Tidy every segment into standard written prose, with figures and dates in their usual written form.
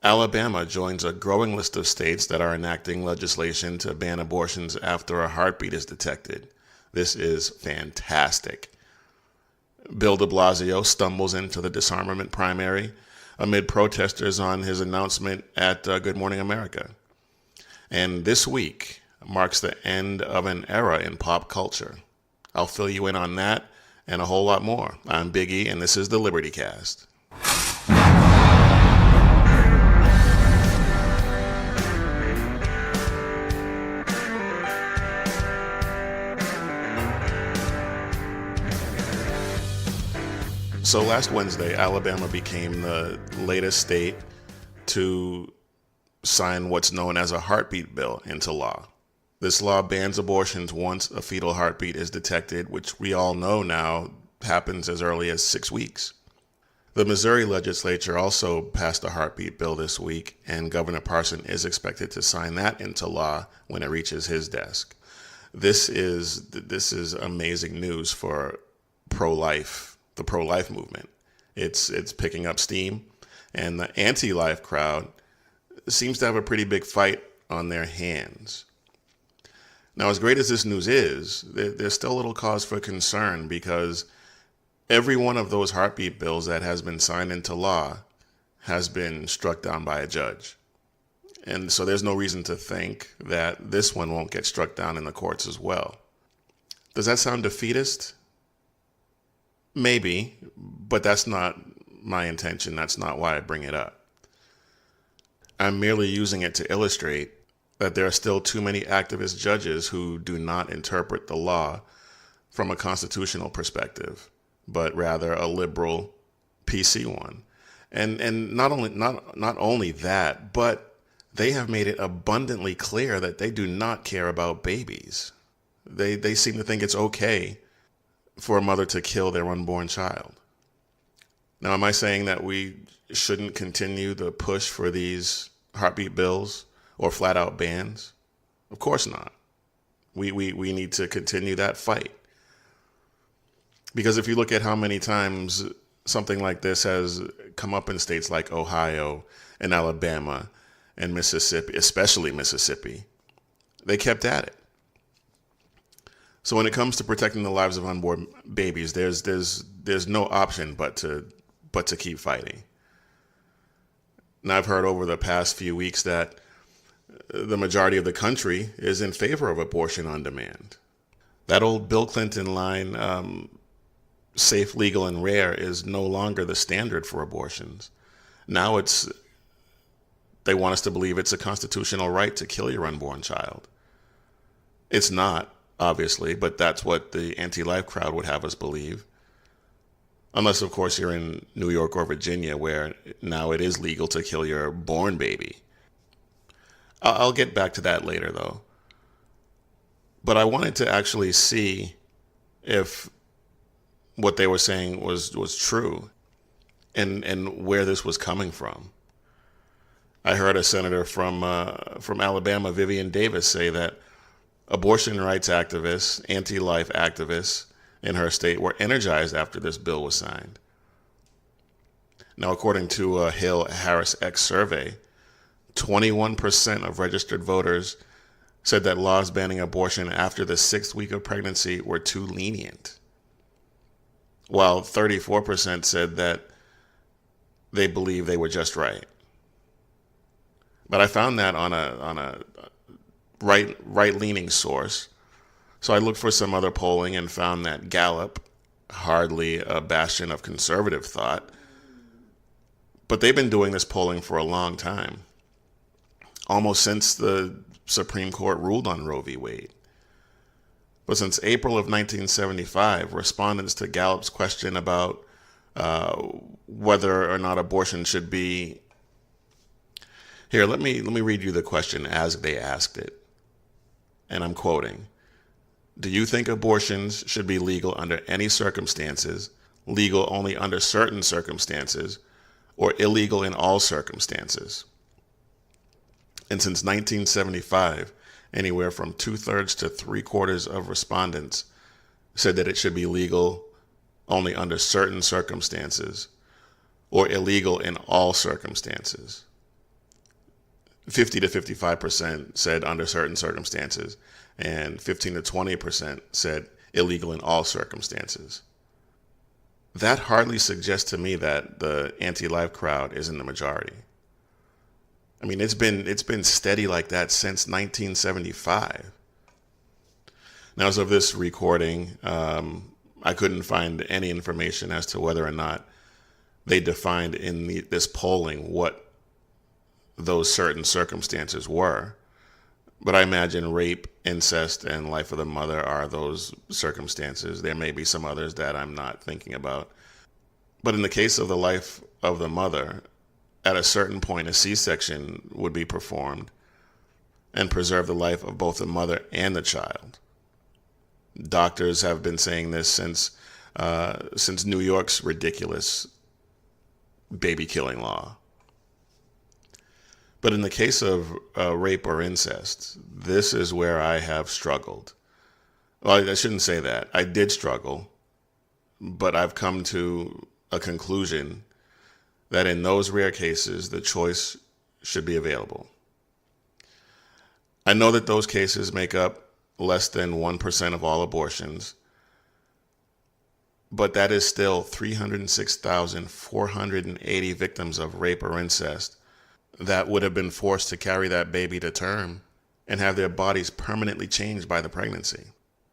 Alabama joins a growing list of states that are enacting legislation to ban abortions after a heartbeat is detected. This is fantastic. Bill de Blasio stumbles into the disarmament primary amid protesters on his announcement at Good Morning America. And this week marks the end of an era in pop culture. I'll fill you in on that and a whole lot more. I'm Big E, and this is the Liberty Cast. So last Wednesday, Alabama became the latest state to sign what's known as a heartbeat bill into law. This law bans abortions once a fetal heartbeat is detected, which we all know now happens as early as 6 weeks. The Missouri legislature also passed a heartbeat bill this week, and Governor Parson is expected to sign that into law when it reaches his desk. This is amazing news for the pro-life movement. It's picking up steam, and the anti-life crowd seems to have a pretty big fight on their hands. Now, as great as this news is, there's still a little cause for concern because every one of those heartbeat bills that has been signed into law has been struck down by a judge. And so there's no reason to think that this one won't get struck down in the courts as well. Does that sound defeatist? Maybe, but that's not my intention. That's not why I bring it up. I'm merely using it to illustrate that there are still too many activist judges who do not interpret the law from a constitutional perspective, but rather a liberal PC one. And not only that, but they have made it abundantly clear that they do not care about babies. They seem to think it's okay for a mother to kill their unborn child. Now, am I saying that we shouldn't continue the push for these heartbeat bills or flat out bans? Of course not. We need to continue that fight. Because if you look at how many times something like this has come up in states like Ohio and Alabama and Mississippi, especially Mississippi, they kept at it. So when it comes to protecting the lives of unborn babies, there's no option but to keep fighting. Now, I've heard over the past few weeks that the majority of the country is in favor of abortion on demand. That old Bill Clinton line, safe, legal, and rare, is no longer the standard for abortions. Now they want us to believe it's a constitutional right to kill your unborn child. It's not, obviously, but that's what the anti-life crowd would have us believe. Unless, of course, you're in New York or Virginia, where now it is legal to kill your born baby. I'll get back to that later, though. But I wanted to actually see if what they were saying was true and where this was coming from. I heard a senator from Alabama, Vivian Davis, say that abortion rights activists, anti-life activists in her state were energized after this bill was signed. Now, according to a Hill-Harris X survey, 21% of registered voters said that laws banning abortion after the 6th week of pregnancy were too lenient, while 34% said that they believe they were just right. But I found that on a right-leaning source. So I looked for some other polling and found that Gallup, hardly a bastion of conservative thought, but they've been doing this polling for a long time, almost since the Supreme Court ruled on Roe v. Wade. But since April of 1975, respondents to Gallup's question about whether or not abortion should be... Here, let me read you the question as they asked it. And I'm quoting, "Do you think abortions should be legal under any circumstances, legal only under certain circumstances, or illegal in all circumstances?" And since 1975, anywhere from 2/3 to 3/4 of respondents said that it should be legal only under certain circumstances or illegal in all circumstances. 50 to 55% said under certain circumstances, and 15 to 20% said illegal in all circumstances. That hardly suggests to me that the anti-life crowd is in the majority. I mean, it's been steady like that since 1975. Now, as of this recording, I couldn't find any information as to whether or not they defined in this polling what those certain circumstances were. But I imagine rape, incest, and life of the mother are those circumstances. There may be some others that I'm not thinking about. But in the case of the life of the mother, at a certain point, a C-section would be performed and preserve the life of both the mother and the child. Doctors have been saying this since New York's ridiculous baby killing law. But in the case of rape or incest, this is where I have struggled. Well, I shouldn't say that. I did struggle, but I've come to a conclusion that in those rare cases, the choice should be available. I know that those cases make up less than 1% of all abortions, but that is still 306,480 victims of rape or incest that would have been forced to carry that baby to term and have their bodies permanently changed by the pregnancy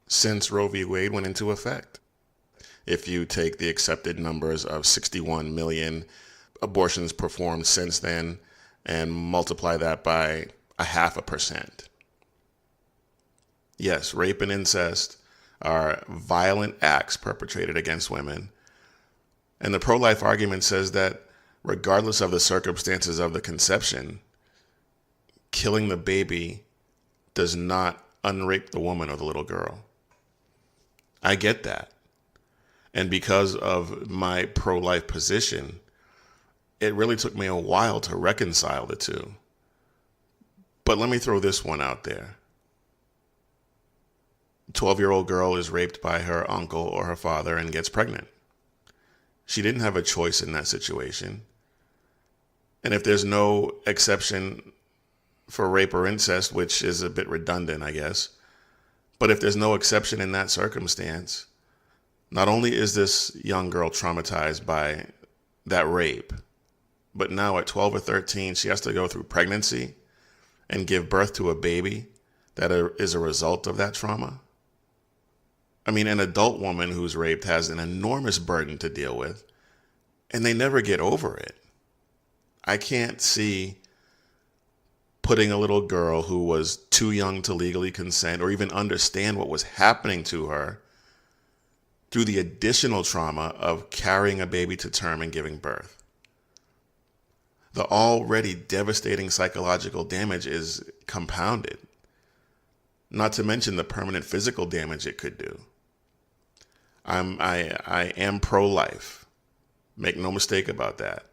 since Roe v. Wade went into effect. If you take the accepted numbers of 61 million abortions performed since then and multiply that by 0.5%. Yes, rape and incest are violent acts perpetrated against women. And the pro-life argument says that regardless of the circumstances of the conception, killing the baby does not unrape the woman or the little girl. I get that. And because of my pro-life position, it really took me a while to reconcile the two. But let me throw this one out there. 12-year-old girl is raped by her uncle or her father and gets pregnant. She didn't have a choice in that situation. And if there's no exception for rape or incest, which is a bit redundant, I guess, but if there's no exception in that circumstance, not only is this young girl traumatized by that rape, but now at 12 or 13, she has to go through pregnancy and give birth to a baby that is a result of that trauma. I mean, an adult woman who's raped has an enormous burden to deal with, and they never get over it. I can't see putting a little girl who was too young to legally consent or even understand what was happening to her through the additional trauma of carrying a baby to term and giving birth. The already devastating psychological damage is compounded, not to mention the permanent physical damage it could do. I am pro-life. Make no mistake about that.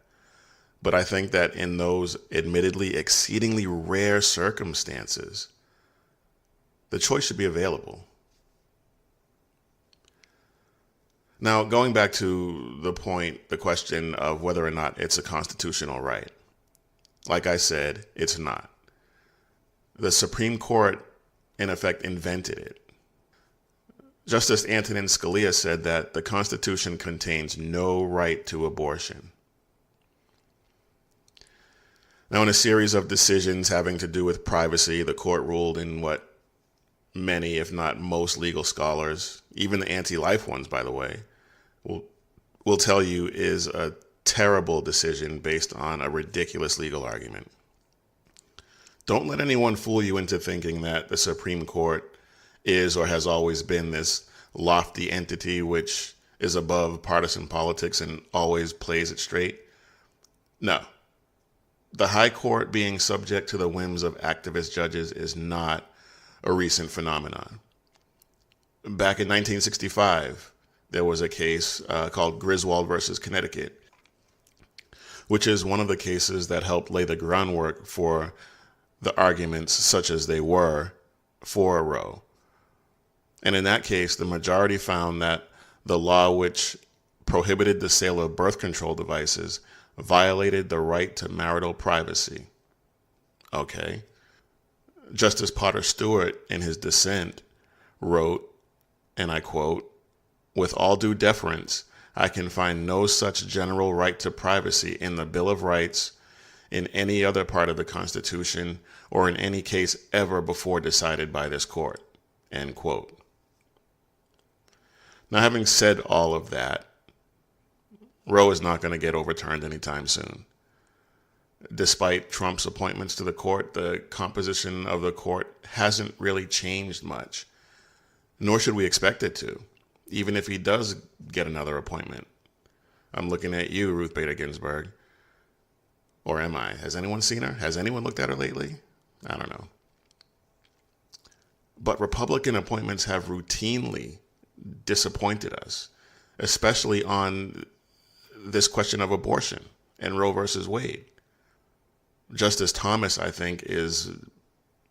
But I think that in those admittedly exceedingly rare circumstances, the choice should be available. Now, going back to the question of whether or not it's a constitutional right. Like I said, it's not. The Supreme Court, in effect, invented it. Justice Antonin Scalia said that the Constitution contains no right to abortion. Now, in a series of decisions having to do with privacy, the court ruled in what many, if not most legal scholars, even the anti-life ones, by the way, will tell you is a terrible decision based on a ridiculous legal argument. Don't let anyone fool you into thinking that the Supreme Court is or has always been this lofty entity which is above partisan politics and always plays it straight. No. The High Court being subject to the whims of activist judges is not a recent phenomenon. Back in 1965, there was a case called Griswold versus Connecticut, which is one of the cases that helped lay the groundwork for the arguments, such as they were, for Roe. And in that case, the majority found that the law which prohibited the sale of birth control devices violated the right to marital privacy. Okay. Justice Potter Stewart, in his dissent, wrote, and I quote, "With all due deference, I can find no such general right to privacy in the Bill of Rights, in any other part of the Constitution, or in any case ever before decided by this court." End quote. Now, having said all of that, Roe is not going to get overturned anytime soon. Despite Trump's appointments to the court, the composition of the court hasn't really changed much, nor should we expect it to, even if he does get another appointment. I'm looking at you, Ruth Bader Ginsburg. Or am I? Has anyone seen her? Has anyone looked at her lately? I don't know. But Republican appointments have routinely disappointed us, especially on this question of abortion and Roe versus Wade. Justice Thomas, I think, is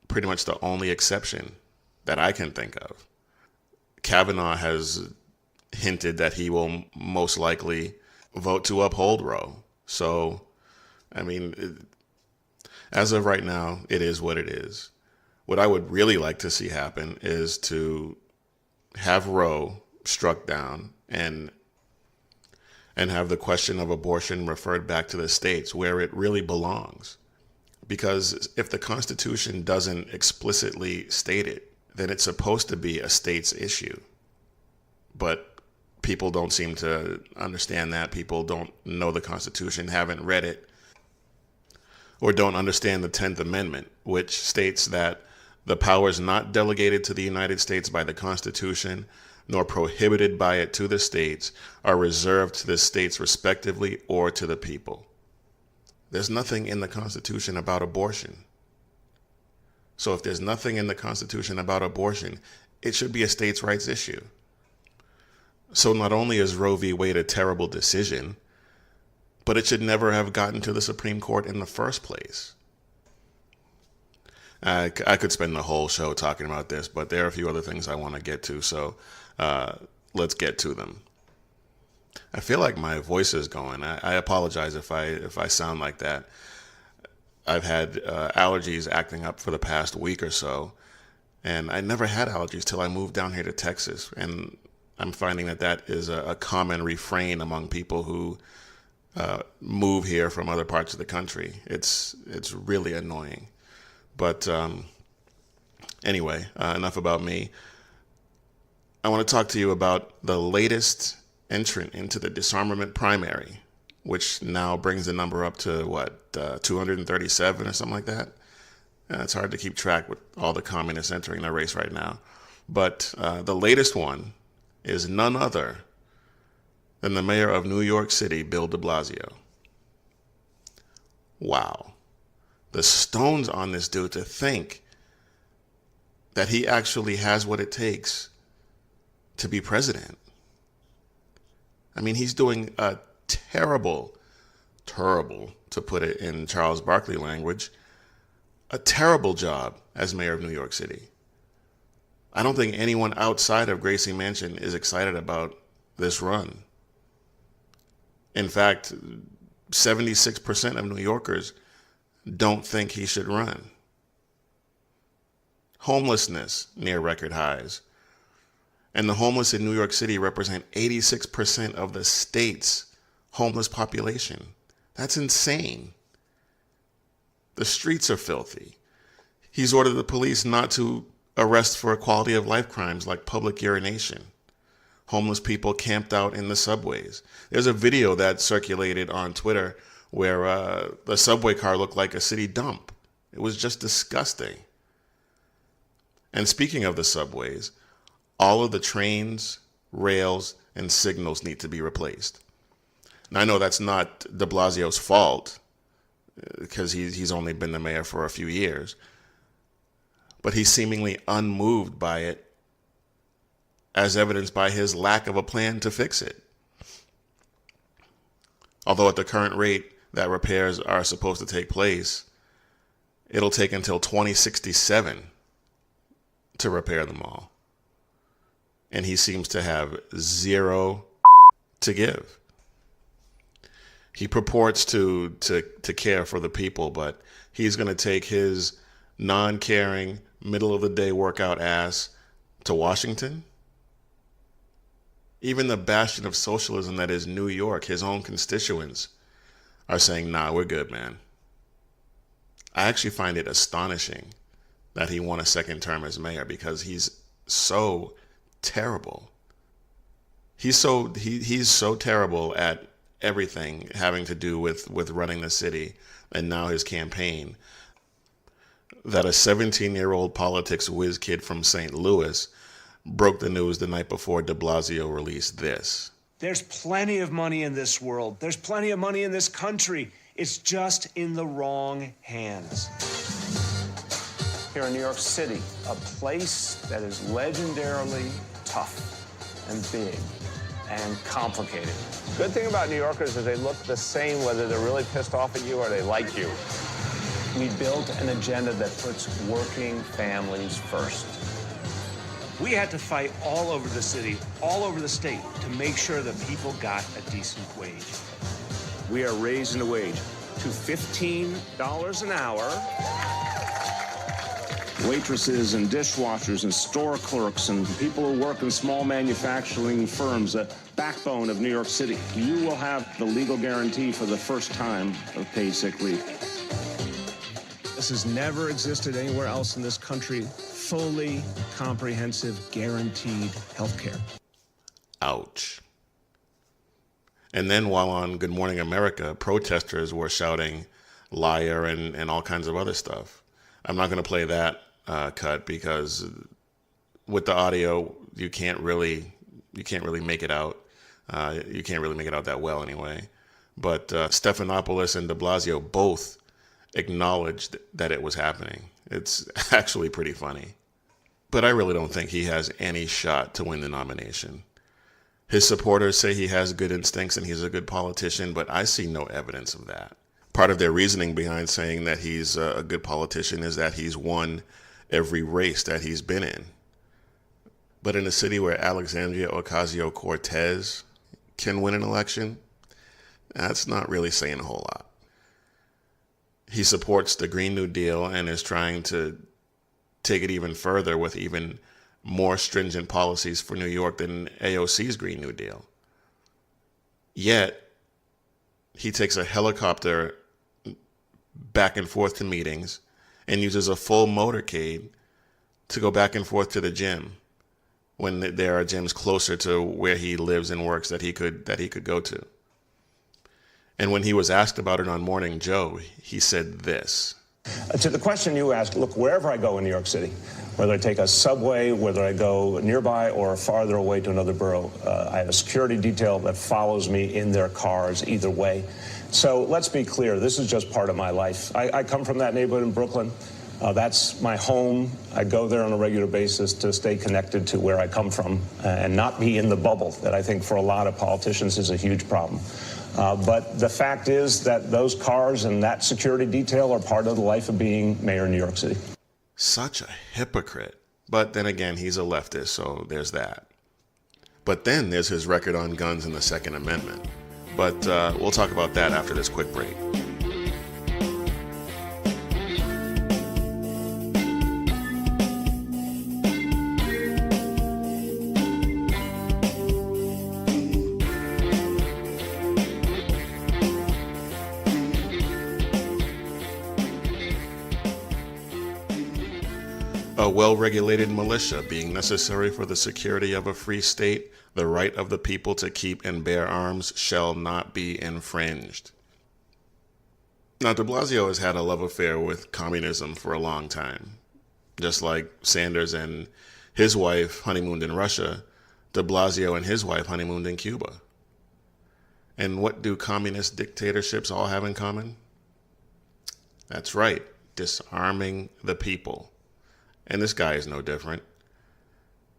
pretty much the only exception that I can think of. Kavanaugh has hinted that he will most likely vote to uphold Roe. So, I mean, as of right now, it is what it is. What I would really like to see happen is to have Roe struck down and have the question of abortion referred back to the states where it really belongs. Because if the Constitution doesn't explicitly state it, then it's supposed to be a state's issue. But people don't seem to understand that. People don't know the Constitution, haven't read it, or don't understand the 10th Amendment, which states that the powers not delegated to the United States by the Constitution, nor prohibited by it to the states, are reserved to the states respectively or to the people. There's nothing in the Constitution about abortion. So if there's nothing in the Constitution about abortion, it should be a states' rights issue. So not only is Roe v. Wade a terrible decision, but it should never have gotten to the Supreme Court in the first place. I could spend the whole show talking about this, but there are a few other things I want to get to, so let's get to them. I feel like my voice is going. I apologize if I sound like that. I've had allergies acting up for the past week or so, and I never had allergies till I moved down here to Texas, and I'm finding that is a common refrain among people who move here from other parts of the country. It's really annoying. But anyway, enough about me. I want to talk to you about the latest entrant into the disarmament primary, which now brings the number up to, 237 or something like that? It's hard to keep track with all the communists entering the race right now. But the latest one is none other than the mayor of New York City, Bill de Blasio. Wow. The stones on this dude to think that he actually has what it takes to be president. I mean, he's doing a terrible, to put it in Charles Barkley language, a terrible job as mayor of New York City. I don't think anyone outside of Gracie Mansion is excited about this run. In fact, 76% of New Yorkers don't think he should run. Homelessness near record highs. And the homeless in New York City represent 86% of the state's homeless population. That's insane. The streets are filthy. He's ordered the police not to arrest for quality of life crimes like public urination. Homeless people camped out in the subways. There's a video that circulated on Twitter where the subway car looked like a city dump. It was just disgusting. And speaking of the subways, all of the trains, rails, and signals need to be replaced. Now, I know that's not de Blasio's fault, because he's only been the mayor for a few years, but he's seemingly unmoved by it, as evidenced by his lack of a plan to fix it. Although at the current rate that repairs are supposed to take place, it'll take until 2067 to repair them all. And he seems to have zero to give. He purports to care for the people, but he's going to take his non-caring, middle-of-the-day workout ass to Washington? Even the bastion of socialism that is New York, his own constituents, are saying, nah, we're good, man. I actually find it astonishing that he won a second term as mayor because he's so terrible. He's so terrible at everything having to do with running the city and now his campaign that a 17-year-old politics whiz kid from St. Louis broke the news the night before de Blasio released this. There's plenty of money in this world. There's plenty of money in this country. It's just in the wrong hands. Here in New York City, a place that is legendarily tough and big and complicated. Good thing about New Yorkers is they look the same whether they're really pissed off at you or they like you. We built an agenda that puts working families first. We had to fight all over the city, all over the state, to make sure that people got a decent wage. We are raising the wage to $15 an hour. Waitresses and dishwashers and store clerks and people who work in small manufacturing firms, the backbone of New York City. You will have the legal guarantee for the first time of paid sick leave. This has never existed anywhere else in this country. Fully comprehensive, guaranteed health care. Ouch. And then while on Good Morning America, protesters were shouting liar and all kinds of other stuff. I'm not going to play that cut because with the audio, you can't really make it out. You can't really make it out that well anyway. But Stephanopoulos and de Blasio both acknowledged that it was happening. It's actually pretty funny. But I really don't think he has any shot to win the nomination. His supporters say he has good instincts and he's a good politician, but I see no evidence of that. Part of their reasoning behind saying that he's a good politician is that he's won every race that he's been in. But in a city where Alexandria Ocasio-Cortez can win an election, that's not really saying a whole lot. He supports the Green New Deal and is trying to take it even further with even more stringent policies for New York than AOC's Green New Deal. Yet, he takes a helicopter back and forth to meetings and uses a full motorcade to go back and forth to the gym when there are gyms closer to where he lives and works that he could go to. And when he was asked about it on Morning Joe, he said this. To the question you asked, look, wherever I go in New York City, whether I take a subway, whether I go nearby or farther away to another borough, I have a security detail that follows me in their cars either way. So let's be clear, this is just part of my life. I come from that neighborhood in Brooklyn. That's my home. I go there on a regular basis to stay connected to where I come from and not be in the bubble that I think for a lot of politicians is a huge problem. But the fact is that those cars and that security detail are part of the life of being mayor of New York City. Such a hypocrite. But then again, he's a leftist, so there's that. But then there's his record on guns and the Second Amendment. But we'll talk about that after this quick break. A well-regulated militia being necessary for the security of a free state, the right of the people to keep and bear arms shall not be infringed. Now, de Blasio has had a love affair with communism for a long time. Just like Sanders and his wife honeymooned in Russia, de Blasio and his wife honeymooned in Cuba. And what do communist dictatorships all have in common? That's right, disarming the people. And this guy is no different.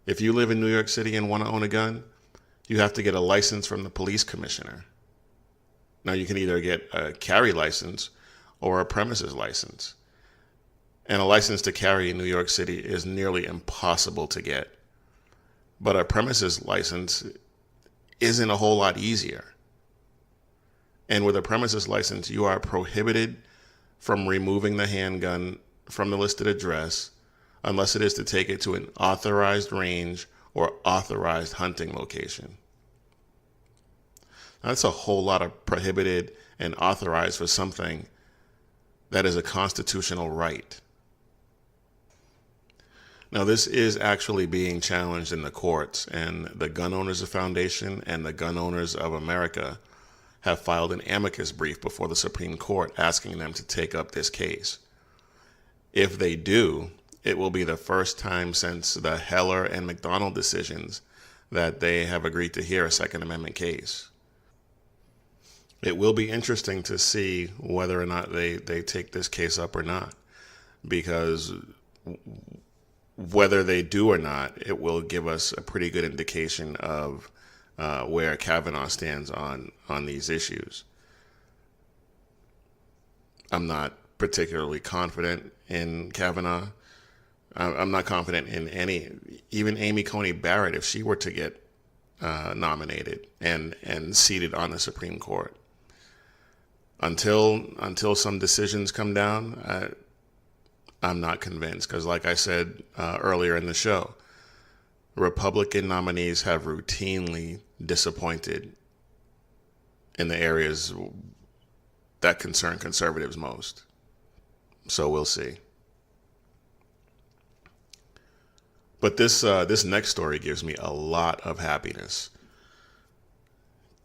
If you live in New York City and want to own a gun, you have to get a license from the police commissioner. Now, you can either get a carry license or a premises license. And a license to carry in New York City is nearly impossible to get. But a premises license isn't a whole lot easier. And with a premises license, you are prohibited from removing the handgun from the listed address unless it is to take it to an authorized range or authorized hunting location. Now, that's a whole lot of prohibited and authorized for something that is a constitutional right. Now, this is actually being challenged in the courts, and the Gun Owners Foundation and the Gun Owners of America have filed an amicus brief before the Supreme Court asking them to take up this case. If they do, it will be the first time since the Heller and McDonald decisions that they have agreed to hear a Second Amendment case. It will be interesting to see whether or not they take this case up or not, because whether they do or not, it will give us a pretty good indication of where Kavanaugh stands on these issues. I'm not particularly confident in Kavanaugh. I'm not confident in even Amy Coney Barrett, if she were to get nominated and seated on the Supreme Court. Until some decisions come down, I'm not convinced, because like I said earlier in the show, Republican nominees have routinely disappointed in the areas that concern conservatives most. So we'll see. But this next story gives me a lot of happiness.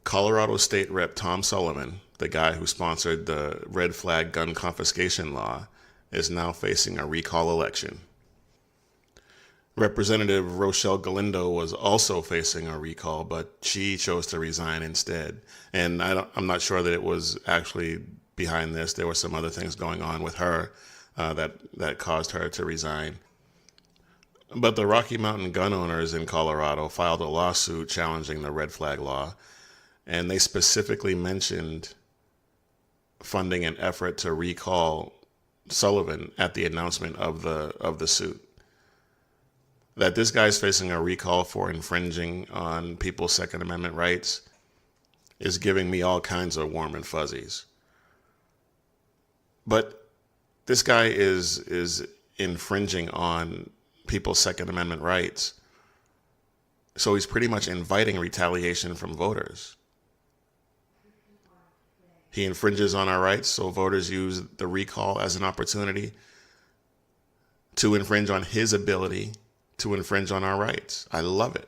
Colorado State Rep Tom Sullivan, the guy who sponsored the red flag gun confiscation law, is now facing a recall election. Representative Rochelle Galindo was also facing a recall, but she chose to resign instead. And I'm not sure that it was actually behind this. There were some other things going on with her that caused her to resign. But the Rocky Mountain gun owners in Colorado filed a lawsuit challenging the red flag law, and they specifically mentioned funding an effort to recall Sullivan at the announcement of the suit. That this guy's facing a recall for infringing on people's Second Amendment rights is giving me all kinds of warm and fuzzies. But this guy is infringing on people's Second Amendment rights, so he's pretty much inviting retaliation from voters. He infringes on our rights, so voters use the recall as an opportunity to infringe on his ability to infringe on our rights. I love it.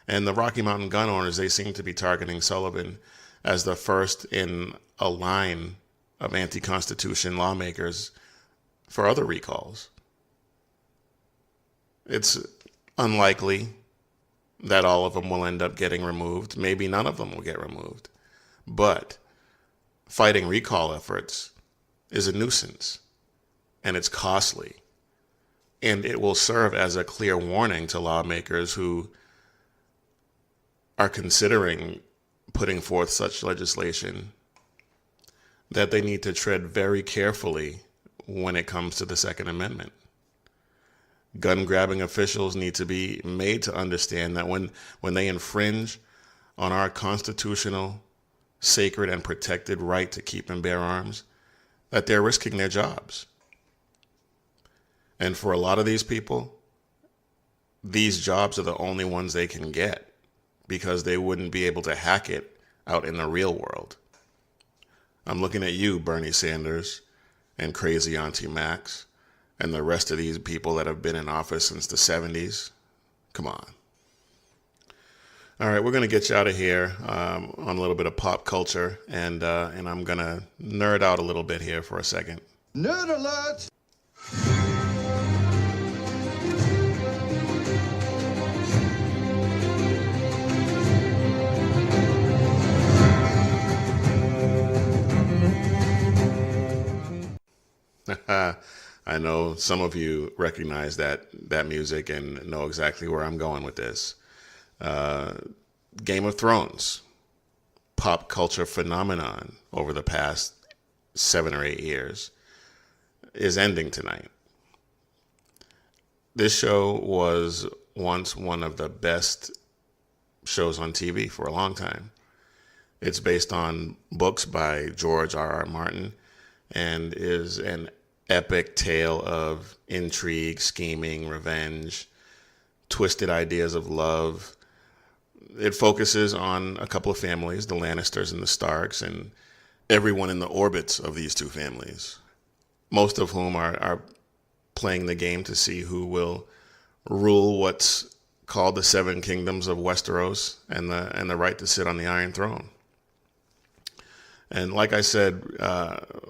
And the Rocky Mountain gun owners, they seem to be targeting Sullivan as the first in a line of anti-constitution lawmakers for other recalls. It's unlikely that all of them will end up getting removed. Maybe none of them will get removed. But fighting recall efforts is a nuisance, and it's costly. And it will serve as a clear warning to lawmakers who are considering putting forth such legislation that they need to tread very carefully when it comes to the Second Amendment. Gun-grabbing officials need to be made to understand that when they infringe on our constitutional, sacred, and protected right to keep and bear arms, that they're risking their jobs. And for a lot of these people, these jobs are the only ones they can get because they wouldn't be able to hack it out in the real world. I'm looking at you, Bernie Sanders, and crazy Auntie Max, and the rest of these people that have been in office since the 70s. Come on. All right, we're going to get you out of here on a little bit of pop culture, and I'm going to nerd out a little bit here for a second. Nerd alert! I know some of you recognize that music and know exactly where I'm going with this. Game of Thrones, pop culture phenomenon over the past 7 or 8 years, is ending tonight. This show was once one of the best shows on TV for a long time. It's based on books by George R.R. Martin and is an epic tale of intrigue, scheming, revenge, twisted ideas of love. It focuses on a couple of families, the Lannisters and the Starks, and everyone in the orbits of these two families, most of whom are playing the game to see who will rule what's called the Seven Kingdoms of Westeros and the right to sit on the Iron Throne. And like I said,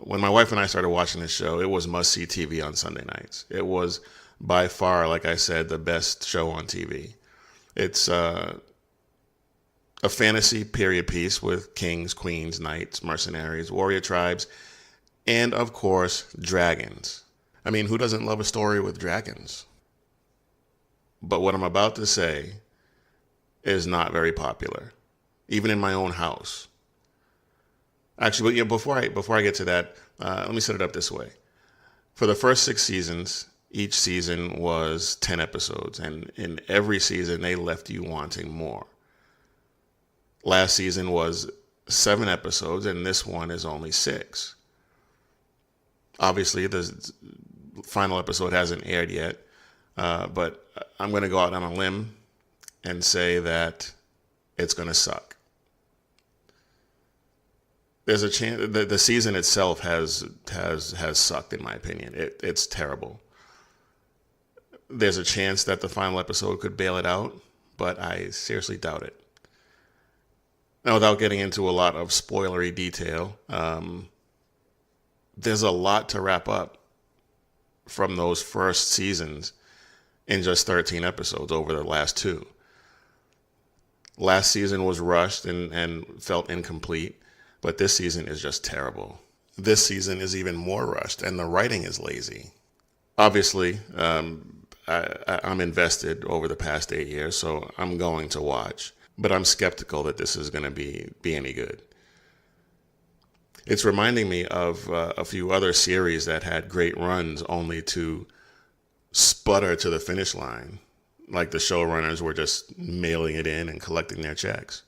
when my wife and I started watching this show, it was must-see TV on Sunday nights. It was by far, like I said, the best show on TV. It's a fantasy period piece with kings, queens, knights, mercenaries, warrior tribes, and of course, dragons. I mean, who doesn't love a story with dragons? But what I'm about to say is not very popular, even in my own house. Actually, but yeah, before I get to that, let me set it up this way. For the first 6 seasons, each season was 10 episodes, and in every season, they left you wanting more. Last season was 7 episodes, and this one is only 6. Obviously, the final episode hasn't aired yet, but I'm going to go out on a limb and say that it's going to suck. There's a chance the season itself has sucked, in my opinion. It's terrible. There's a chance that the final episode could bail it out, but I seriously doubt it. Now, without getting into a lot of spoilery detail, there's a lot to wrap up from those first seasons in just 13 episodes over the last 2. Last season was rushed and felt incomplete, but this season is just terrible. This season is even more rushed, and the writing is lazy. Obviously, I'm invested over the past 8 years, so I'm going to watch. But I'm skeptical that this is going to be any good. It's reminding me of a few other series that had great runs only to sputter to the finish line, like the showrunners were just mailing it in and collecting their checks.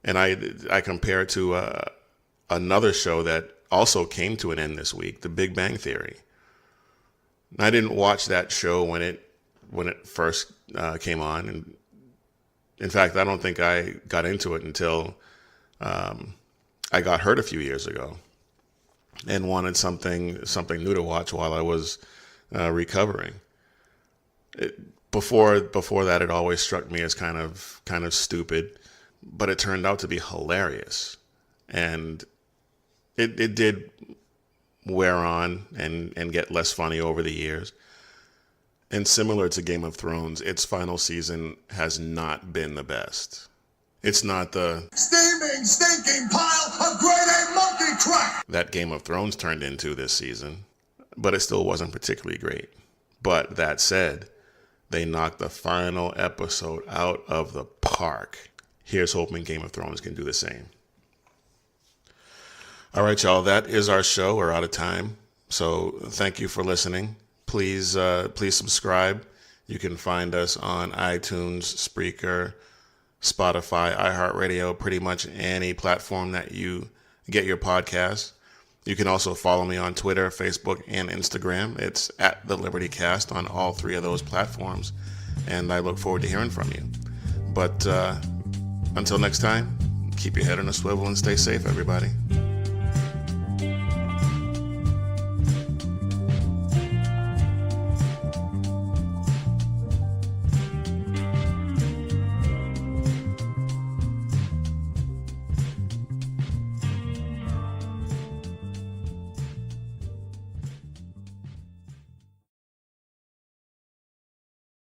And I compare it to another show that also came to an end this week, The Big Bang Theory. And I didn't watch that show when it first came on, and in fact, I don't think I got into it until I got hurt a few years ago and wanted something new to watch while I was recovering. Before that, it always struck me as kind of stupid, but it turned out to be hilarious, and it did wear on and get less funny over the years. And similar to Game of Thrones, its final season has not been the best. It's not the steaming, stinking pile of grade A monkey crap that Game of Thrones turned into this season, but it still wasn't particularly great. But that said, they knocked the final episode out of the park. Here's hoping Game of Thrones can do the same. All right, y'all, that is our show. We're out of time. So thank you for listening. Please subscribe. You can find us on iTunes, Spreaker, Spotify, iHeartRadio, pretty much any platform that you get your podcasts. You can also follow me on Twitter, Facebook, and Instagram. It's at The Liberty Cast on all 3 of those platforms. And I look forward to hearing from you. But until next time, keep your head on a swivel and stay safe, everybody.